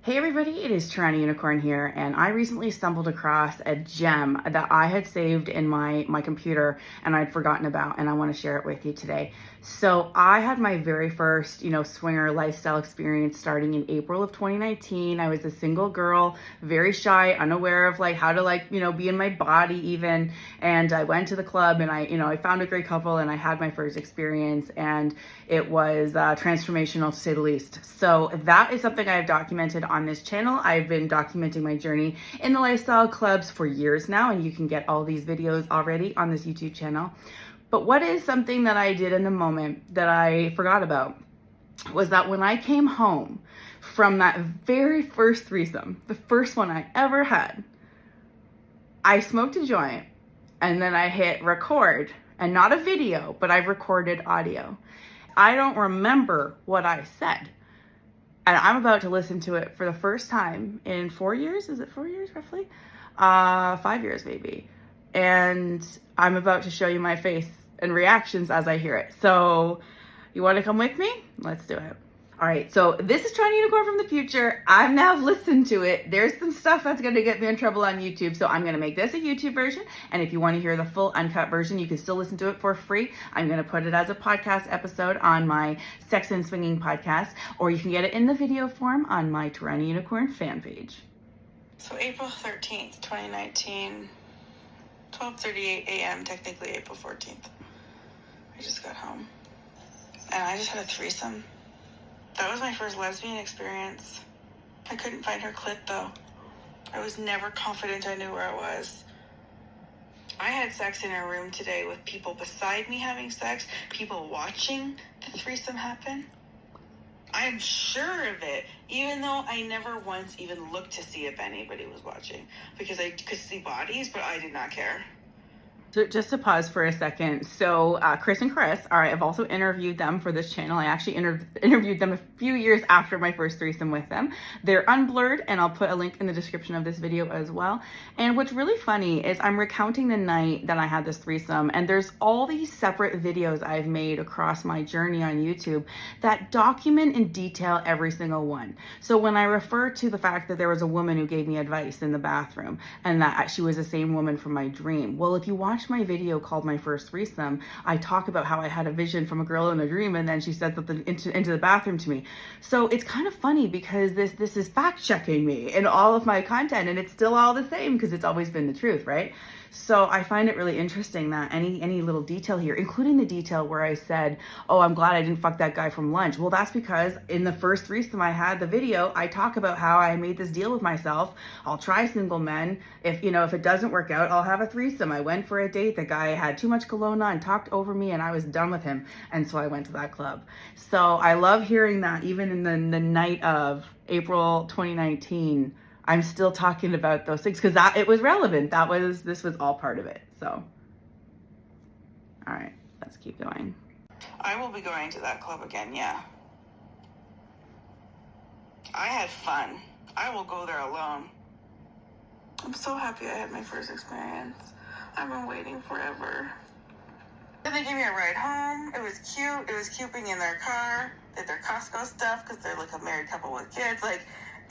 Hey everybody, it is TorontoUnicorn here, and I recently stumbled across a gem that I had saved in my computer and I'd forgotten about, and I want to share it with you today. So I had my very first, swinger lifestyle experience starting in April of 2019. I was a single girl, very shy, unaware of how to be in my body even. And I went to the club and I found a great couple and I had my first experience, and it was transformational to say the least. So that is something I've documented on this channel. I've been documenting my journey in the lifestyle clubs for years now, and you can get all these videos already on this YouTube channel. But what is something that I did in the moment that I forgot about was that when I came home from that very first threesome, the first one I ever had, I smoked a joint and then I hit record, and not a video, but I've recorded audio. I don't remember what I said. And I'm about to listen to it for the first time in 4 years. Is it 4 years roughly? 5 years maybe. And I'm about to show you my face and reactions as I hear it. So you want to come with me? Let's do it. All right, so this is TorontoUnicorn from the future. I've now listened to it. There's some stuff that's gonna get me in trouble on YouTube, so I'm gonna make this a YouTube version. And if you wanna hear the full uncut version, you can still listen to it for free. I'm gonna put it as a podcast episode on my Sex and Swinging podcast, or you can get it in the video form on my TorontoUnicorn fan page. So April 13th, 2019, 12:38 a.m., technically April 14th. I just got home. And I just had a threesome. That was my first lesbian experience. I couldn't find her clit, though. I was never confident I knew where it was. I had sex in a room today with people beside me having sex, people watching the threesome happen. I'm sure of it, even though I never once even looked to see if anybody was watching, because I could see bodies, but I did not care. So just to pause for a second. So Chris and Chris, I've also interviewed them for this channel. I actually interviewed them a few years after my first threesome with them. They're unblurred, and I'll put a link in the description of this video as well. And what's really funny is I'm recounting the night that I had this threesome, and there's all these separate videos I've made across my journey on YouTube that document in detail every single one. So when I refer to the fact that there was a woman who gave me advice in the bathroom and that she was the same woman from my dream, well, if you watch my video called My First Threesome, I talk about how I had a vision from a girl in a dream, and then she said something into the bathroom to me. So it's kind of funny because this is fact checking me in all of my content, and it's still all the same because it's always been the truth, right? So I find it really interesting that any little detail here, including the detail where I said, oh, I'm glad I didn't fuck that guy from lunch. Well, that's because in the first threesome I had, the video, I talk about how I made this deal with myself. I'll try single men. If it doesn't work out, I'll have a threesome. I went for a date. The guy had too much cologne on, talked over me, and I was done with him. And so I went to that club. So I love hearing that even in the night of April 2019, I'm still talking about those things because it was relevant. This was all part of it. So, all right, let's keep going. I will be going to that club again, yeah. I had fun. I will go there alone. I'm so happy I had my first experience. I've been waiting forever. And they gave me a ride home. It was cute. It was cute being in their car. They had their Costco stuff because they're like a married couple with kids.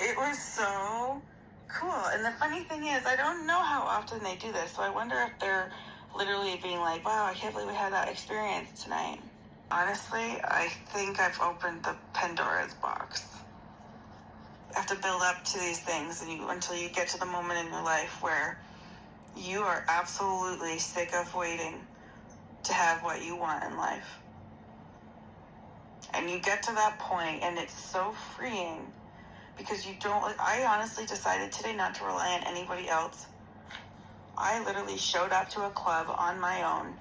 It was so cool. And the funny thing is, I don't know how often they do this, so I wonder if they're literally being like, wow, I can't believe we had that experience tonight. Honestly, I think I've opened the Pandora's box. You have to build up to these things until you get to the moment in your life where you are absolutely sick of waiting to have what you want in life. And you get to that point, and it's so freeing. Because I honestly decided today not to rely on anybody else. I literally showed up to a club on my own,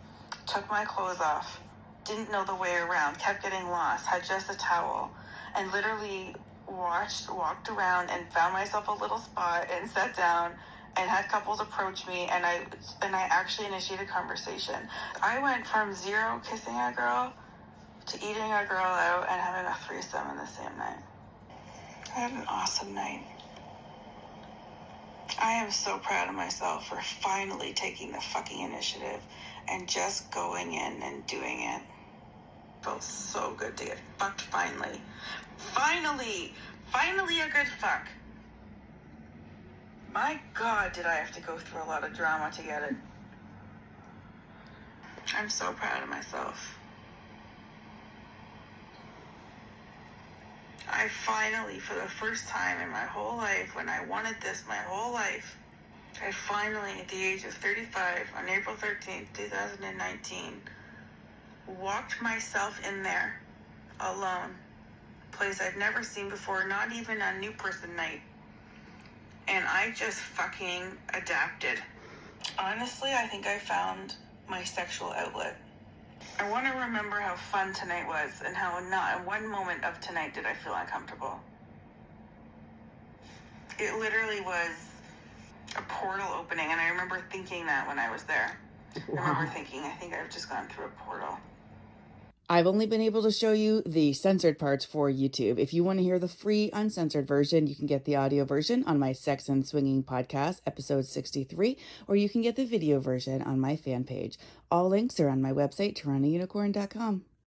took my clothes off, didn't know the way around, kept getting lost, had just a towel, and literally walked around and found myself a little spot and sat down and had couples approach me, and I actually initiated conversation. I went from zero kissing a girl to eating a girl out and having a threesome in the same night. I had an awesome night. I am so proud of myself for finally taking the fucking initiative and just going in and doing it. Felt so good to get fucked finally. Finally a good fuck. My God, did I have to go through a lot of drama to get it. I'm so proud of myself. I finally, for the first time in my whole life, when I wanted this my whole life, I finally, at the age of 35, on April 13th, 2019, walked myself in there alone. Place I've never seen before, not even on New Person Night. And I just fucking adapted. Honestly, I think I found my sexual outlet. I want to remember how fun tonight was and how not in one moment of tonight did I feel uncomfortable. It literally was a portal opening, and I remember thinking that when I was there. Wow. I remember thinking, I think I've just gone through a portal. I've only been able to show you the censored parts for YouTube. If you want to hear the free uncensored version, you can get the audio version on my Sex and Swinging podcast, episode 63, or you can get the video version on my fan page. All links are on my website, TorontoUnicorn.com.